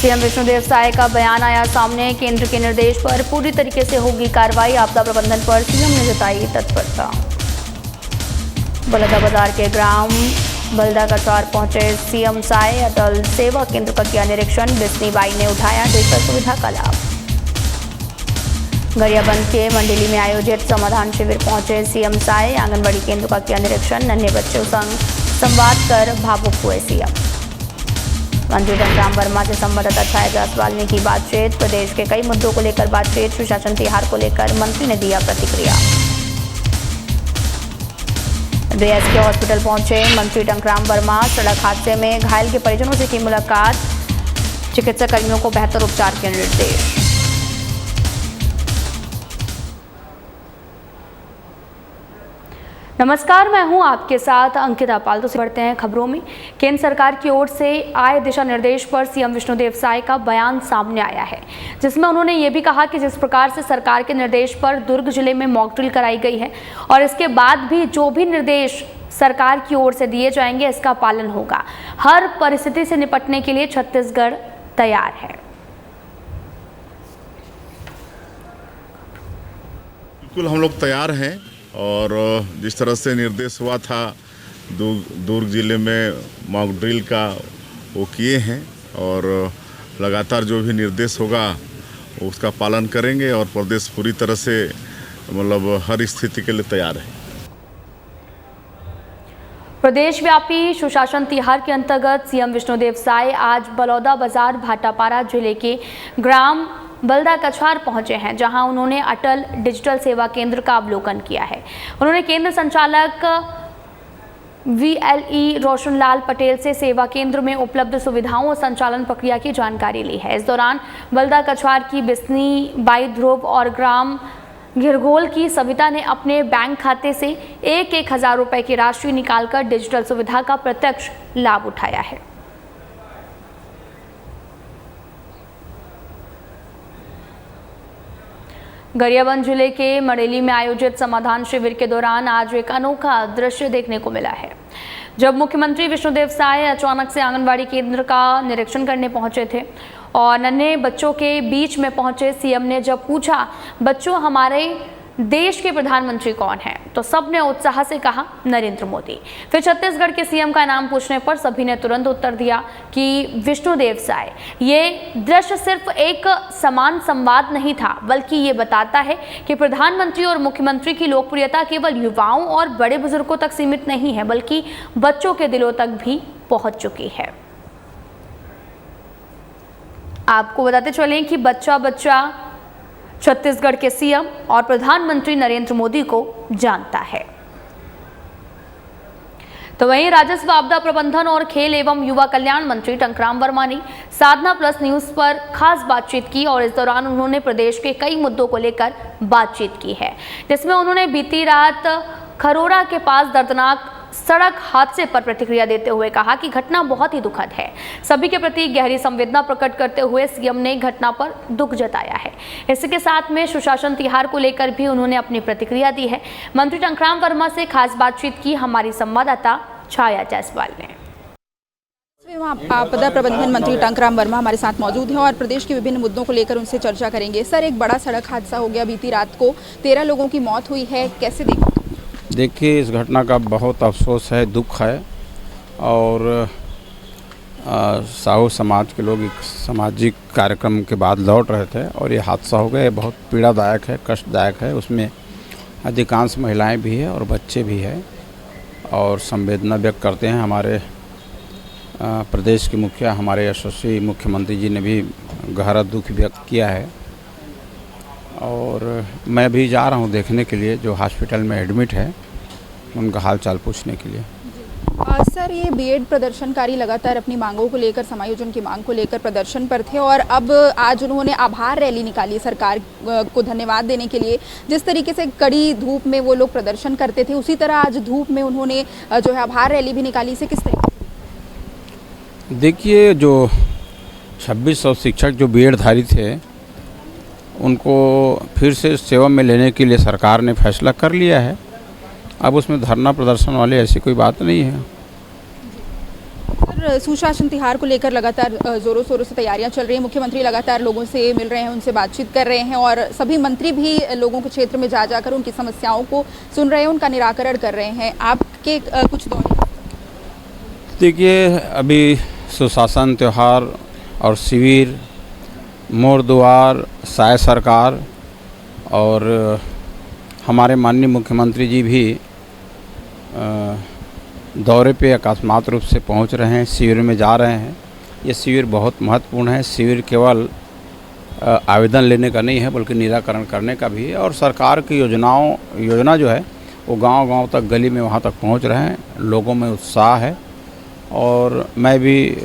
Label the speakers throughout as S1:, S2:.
S1: CM Vishnudeo Sai का बयान आया सामने। केंद्र के निर्देश पर पूरी तरीके से होगी कार्रवाई। आपदा प्रबंधन पर सीएम ने जताई तत्परता। बलौदाबाजार के ग्राम बलदा कचवार पहुंचे सीएम साय। अटल सेवा केंद्र का किया निरीक्षण। बिस्नी बाई ने उठाया डिजिटल सुविधा का लाभ। गरियाबंद के मंडली में आयोजित समाधान शिविर पहुंचे सीएम साय। आंगनबाड़ी केंद्र का किया निरीक्षण। नन्हे बच्चों संग संवाद कर भावुक हुए सीएम। मंत्री टंकराम वर्मा से संवाददाता छाया जायसवाल ने की बातचीत। प्रदेश के कई मुद्दों को लेकर बातचीत। सुशासन तिहार को लेकर मंत्री ने दिया प्रतिक्रिया। बीएसके हॉस्पिटल पहुंचे मंत्री टंकराम वर्मा। सड़क हादसे में घायल के परिजनों से की मुलाकात। चिकित्सा कर्मियों को बेहतर उपचार के निर्देश। नमस्कार, मैं हूं आपके साथ अंकिता पाल। तो बढ़ते हैं खबरों में। केंद्र सरकार की ओर से आए दिशा निर्देश पर सीएम विष्णुदेव साय का बयान सामने आया है, जिसमें उन्होंने ये भी कहा कि जिस प्रकार से सरकार के निर्देश पर दुर्ग जिले में मॉक ड्रिल कराई गई है और इसके बाद भी जो भी निर्देश सरकार की ओर से दिए जाएंगे इसका पालन होगा। हर परिस्थिति से निपटने के लिए छत्तीसगढ़ तैयार है।
S2: बिल्कुल हम लोग तैयार हैं और जिस तरह से निर्देश हुआ था दुर्ग जिले में मॉक ड्रिल का वो किए हैं और लगातार जो भी निर्देश होगा उसका पालन करेंगे और प्रदेश पूरी तरह से मतलब हर स्थिति के लिए तैयार है।
S1: प्रदेश व्यापी सुशासन तिहार के अंतर्गत सीएम विष्णुदेव साय आज बलौदाबाजार भाटापारा जिले के ग्राम बलदा कछवार पहुंचे हैं, जहां उन्होंने अटल डिजिटल सेवा केंद्र का अवलोकन किया है। उन्होंने केंद्र संचालक VLE रोशनलाल पटेल से सेवा केंद्र में उपलब्ध सुविधाओं और संचालन प्रक्रिया की जानकारी ली है। इस दौरान बलदा कछवार की बिस्नी बाई ध्रुव और ग्राम घिरघोल की सविता ने अपने बैंक खाते से 1,000 रुपए की राशि निकालकर डिजिटल सुविधा का प्रत्यक्ष लाभ उठाया है। गरियाबंद जिले के मंडली में आयोजित समाधान शिविर के दौरान आज एक अनोखा दृश्य देखने को मिला है, जब मुख्यमंत्री विष्णुदेव साय अचानक से आंगनबाड़ी केंद्र का निरीक्षण करने पहुंचे थे और नन्हे बच्चों के बीच में पहुंचे सीएम ने जब पूछा, बच्चों हमारे देश के प्रधानमंत्री कौन है, तो सबने उत्साह से कहा नरेंद्र मोदी। फिर छत्तीसगढ़ के सीएम का नाम पूछने पर सभी ने तुरंत उत्तर दिया कि विष्णुदेव साय। ये दृश्य सिर्फ एक समान संवाद नहीं था, बल्कि ये बताता है कि प्रधानमंत्री और मुख्यमंत्री की लोकप्रियता केवल युवाओं और बड़े बुजुर्गों तक सीमित नहीं है, बल्कि बच्चों के दिलों तक भी पहुंच चुकी है। आपको बताते चलें कि बच्चा बच्चा छत्तीसगढ़ के सीएम और प्रधानमंत्री नरेंद्र मोदी को जानता है। तो वहीं राजस्व, आपदा प्रबंधन और खेल एवं युवा कल्याण मंत्री टंकराम वर्मा ने साधना प्लस न्यूज पर खास बातचीत की और इस दौरान उन्होंने प्रदेश के कई मुद्दों को लेकर बातचीत की है, जिसमें उन्होंने बीती रात खरोरा के पास दर्दनाक सड़क हादसे पर प्रतिक्रिया देते हुए कहा कि घटना बहुत ही दुखद है। सभी के प्रति गहरी संवेदना प्रकट करते हुए सीएम ने घटना पर दुख जताया है। इसके साथ में सुशासन तिहार को लेकर भी उन्होंने अपनी प्रतिक्रिया दी है। मंत्री टंकराम वर्मा से खास बातचीत की हमारी संवाददाता छाया जायसवाल ने।
S3: आपदा प्रबंधन मंत्री टंकराम वर्मा हमारे साथ मौजूद हैं और प्रदेश के विभिन्न मुद्दों को लेकर उनसे चर्चा करेंगे। सर, एक बड़ा सड़क हादसा हो गया बीती रात को, 13 लोगों की मौत हुई है, कैसे
S4: देखिए इस घटना का बहुत अफसोस है, दुख है और साहू समाज के लोग एक सामाजिक कार्यक्रम के बाद लौट रहे थे और ये हादसा हो गया। बहुत पीड़ादायक है, कष्टदायक है। उसमें अधिकांश महिलाएं भी है और बच्चे भी हैं और संवेदना व्यक्त करते हैं। हमारे प्रदेश के मुखिया, हमारे यशस्वी मुख्यमंत्री जी ने भी गहरा दुख व्यक्त किया है और मैं भी जा रहा हूं देखने के लिए, जो हॉस्पिटल में एडमिट है उनका हालचाल पूछने के लिए।
S3: सर, ये बीएड प्रदर्शनकारी लगातार अपनी मांगों को लेकर, समायोजन की मांग को लेकर प्रदर्शन पर थे और अब आज उन्होंने आभार रैली निकाली सरकार को धन्यवाद देने के लिए। जिस तरीके से कड़ी धूप में वो लोग प्रदर्शन करते थे, उसी तरह आज धूप में उन्होंने जो है आभार रैली भी निकाली। इसे किस तरीके?
S4: देखिए, जो 2600 शिक्षक जो बीएड धारी थे उनको फिर से सेवा में लेने के लिए सरकार ने फैसला कर लिया है। अब उसमें धरना प्रदर्शन वाले ऐसी कोई बात नहीं है।
S3: सुशासन तिहार को लेकर लगातार जोरों शोरों से तैयारियां चल रही हैं। मुख्यमंत्री लगातार लोगों से मिल रहे हैं, उनसे बातचीत कर रहे हैं और सभी मंत्री भी लोगों के क्षेत्र में जा जाकर उनकी समस्याओं को सुन रहे हैं, उनका निराकरण कर रहे हैं। आपके कुछ दौर
S4: देखिए, अभी सुशासन त्यौहार और शिविर, मोर दुआर, साय सरकार और हमारे माननीय मुख्यमंत्री जी भी दौरे पे अकस्मात रूप से पहुंच रहे हैं, शिविर में जा रहे हैं। ये शिविर बहुत महत्वपूर्ण है। शिविर केवल आवेदन लेने का नहीं है बल्कि निराकरण करने का भी है और सरकार की योजना जो है वो गांव-गांव तक, गली में वहां तक पहुंच रहे हैं। लोगों में उत्साह है और मैं भी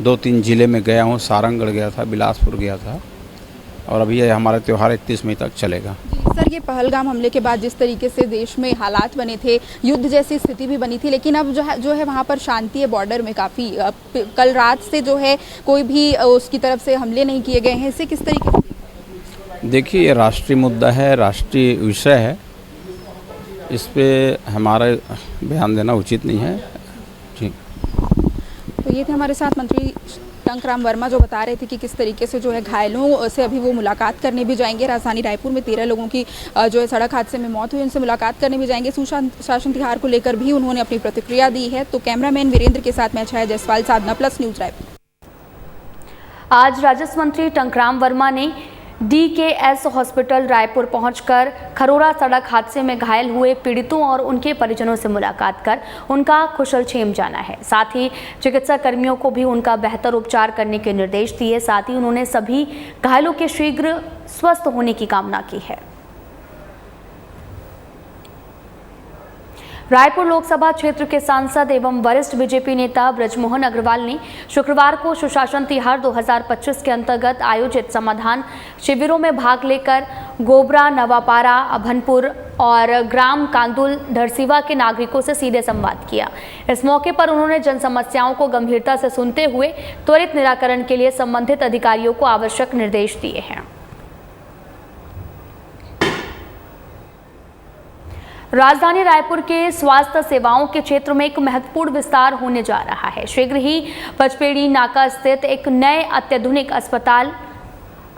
S4: 2-3 ज़िले में गया हूँ। सारंगगढ़ गया था, बिलासपुर गया था और अभी ये हमारा त्यौहार 31 मई तक चलेगा।
S3: सर, ये पहलगाम हमले के बाद जिस तरीके से देश में हालात बने थे, युद्ध जैसी स्थिति भी बनी थी, लेकिन अब जो है वहाँ पर शांति है बॉर्डर में काफ़ी। कल रात से जो है कोई भी उसकी तरफ से हमले नहीं किए गए हैं। इससे किस तरीके से?
S4: देखिए, ये राष्ट्रीय मुद्दा है, राष्ट्रीय विषय है, इस पे हमारा बयान देना उचित नहीं है। जी,
S3: तो ये थे हमारे साथ मंत्री टंकराम वर्मा जो बता रहे थे कि किस तरीके से जो है घायलों से अभी वो मुलाकात करने भी जाएंगे। राजधानी रायपुर में 13 लोगों की जो है सड़क हादसे में मौत हुई, उनसे मुलाकात करने भी जाएंगे। सुशासन तिहार को लेकर भी उन्होंने अपनी प्रतिक्रिया दी है। तो कैमरामैन वीरेंद्र के साथ मैं छाया जायसवाल, साधना प्लस न्यूज रायपुर।
S1: आज राजस्व मंत्री टंकराम वर्मा ने DKS हॉस्पिटल रायपुर पहुंचकर खरोरा सड़क हादसे में घायल हुए पीड़ितों और उनके परिजनों से मुलाकात कर उनका कुशलक्षेम जाना है। साथ ही चिकित्सा कर्मियों को भी उनका बेहतर उपचार करने के निर्देश दिए। साथ ही उन्होंने सभी घायलों के शीघ्र स्वस्थ होने की कामना की है। रायपुर लोकसभा क्षेत्र के सांसद एवं वरिष्ठ बीजेपी नेता ब्रजमोहन अग्रवाल ने शुक्रवार को सुशासन तिहार 2025 के अंतर्गत आयोजित समाधान शिविरों में भाग लेकर गोबरा, नवापारा, अभनपुर और ग्राम कांदुल धरसीवा के नागरिकों से सीधे संवाद किया। इस मौके पर उन्होंने जन समस्याओं को गंभीरता से सुनते हुए त्वरित निराकरण के लिए संबंधित अधिकारियों को आवश्यक निर्देश दिए हैं। राजधानी रायपुर के स्वास्थ्य सेवाओं के क्षेत्र में एक महत्वपूर्ण विस्तार होने जा रहा है। शीघ्र ही पचपेड़ी नाका स्थित एक नए अत्याधुनिक अस्पताल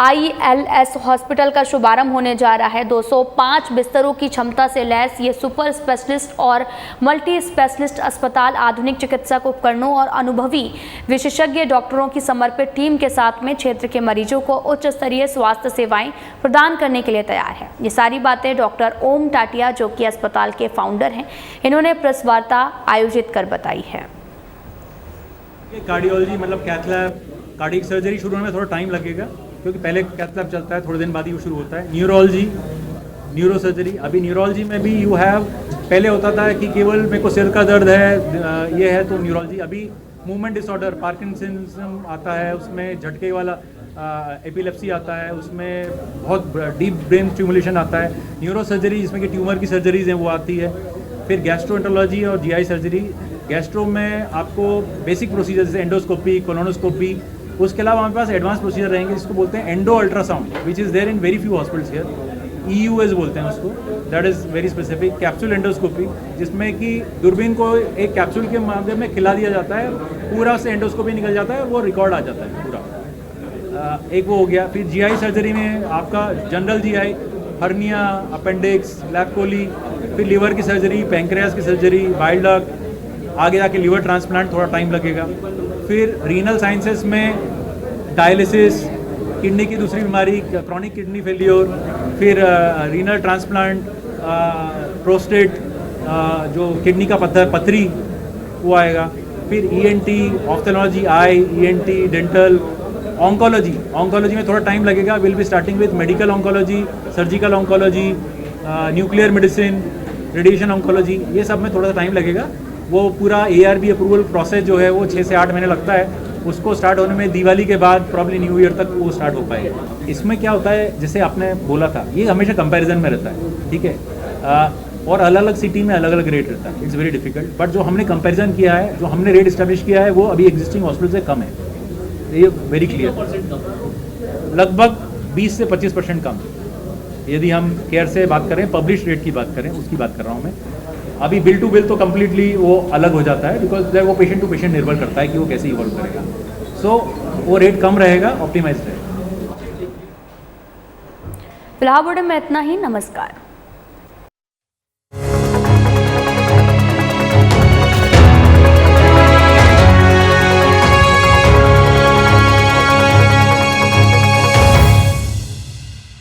S1: ILS हॉस्पिटल का शुभारंभ होने जा रहा है। 205 बिस्तरों की क्षमता से लैस ये सुपर स्पेशलिस्ट और मल्टी स्पेशलिस्ट अस्पताल आधुनिक चिकित्सक उपकरणों और अनुभवी विशेषज्ञ डॉक्टरों की समर्पित टीम के साथ में क्षेत्र के मरीजों को उच्च स्तरीय स्वास्थ्य सेवाएं प्रदान करने के लिए तैयार है। ये सारी बातें डॉक्टर ओम टाटिया, जो कि अस्पताल के फाउंडर हैं, इन्होंने प्रेस वार्ता आयोजित कर बताई है।
S5: कार्डियोलॉजी मतलब कैथ लैब, कार्डियक सर्जरी शुरू होने में थोड़ा टाइम लगेगा क्योंकि पहले कैथ लैब चलता है, थोड़े दिन बाद ही वो शुरू होता है। न्यूरोलॉजी, न्यूरो सर्जरी, अभी न्यूरोलॉजी में भी यू हैव, पहले होता था कि केवल मेरे को सिर का दर्द है, ये है तो न्यूरोलॉजी। अभी मूवमेंट डिसऑर्डर, पार्किंसनिज्म आता है, उसमें झटके वाला एपिलेप्सी आता है, उसमें बहुत डीप ब्रेन स्टिमुलेशन आता है। न्यूरो सर्जरी जिसमें कि ट्यूमर की सर्जरीज हैं वो आती है। फिर गैस्ट्रोएंटरोलॉजी और GI सर्जरी। गैस्ट्रो में आपको बेसिक प्रोसीजर जैसे एंडोस्कोपी, कोलोनोस्कोपी, उसके अलावा हमारे पास एडवांस प्रोसीजर रहेंगे जिसको बोलते हैं endo ultrasound, which is there in very few hospitals here. EUS बोलते हैं उसको, that is very specific. Capsule endoscopy, जिसमें कि दूरबीन को एक कैप्सूल के माध्यम में खिला दिया जाता है, पूरा से एंडोस्कोपी निकल जाता है और वो रिकॉर्ड आ जाता है पूरा। एक वो हो गया। फिर GI सर्जरी में आपका जनरल GI, हर्निया, अपेंडिक्स, लैप्कोली, फिर लीवर की सर्जरी, पैंक्रियास की सर्जरी, बाइल डक्ट, आगे जाके लीवर ट्रांसप्लांट, थोड़ा टाइम लगेगा। फिर रीनल साइंसेस में डायलिसिस, किडनी की दूसरी बीमारी क्रॉनिक किडनी फेलियर, फिर रीनल ट्रांसप्लांट, प्रोस्टेट, जो किडनी का पथरी वो आएगा। फिर ENT, ऑफ्थेलॉजी, आई, ENT, डेंटल, ऑन्कोलॉजी में थोड़ा टाइम लगेगा। Will be starting with medical oncology, surgical oncology, nuclear medicine, radiation oncology, ये सब में थोड़ा सा टाइम लगेगा। वो पूरा ARB अप्रूवल प्रोसेस जो है वो 6 से 8 महीने लगता है। उसको स्टार्ट होने में दिवाली के बाद प्रॉब्ली न्यू ईयर तक वो स्टार्ट हो पाएगा। इसमें क्या होता है, जैसे आपने बोला था, ये हमेशा कंपैरिजन में रहता है, ठीक है, और अलग अलग सिटी में अलग अलग रेट रहता है। इट्स वेरी डिफिकल्ट, बट जो हमने कंपैरिजन किया है, जो हमने रेट इस्टेब्लिश किया है, वो अभी एग्जिस्टिंग हॉस्पिटल से कम है। ये वेरी क्लियर, लगभग 20 से 25% कम। यदि हम केयर से बात करें, पब्लिश रेट की बात करें, उसकी बात कर रहा हूँ मैं, अभी बिल टू बिल तो कम्प्लीटली वो अलग हो जाता है, बिकॉज वो पेशेंट टू पेशेंट निर्भर करता है कि वो कैसे इवॉल्व करेगा। सो वो रेट कम रहेगा, ऑप्टिमाइज रहेगा।
S1: फिलहाल बुलेटिन में इतना ही। नमस्कार।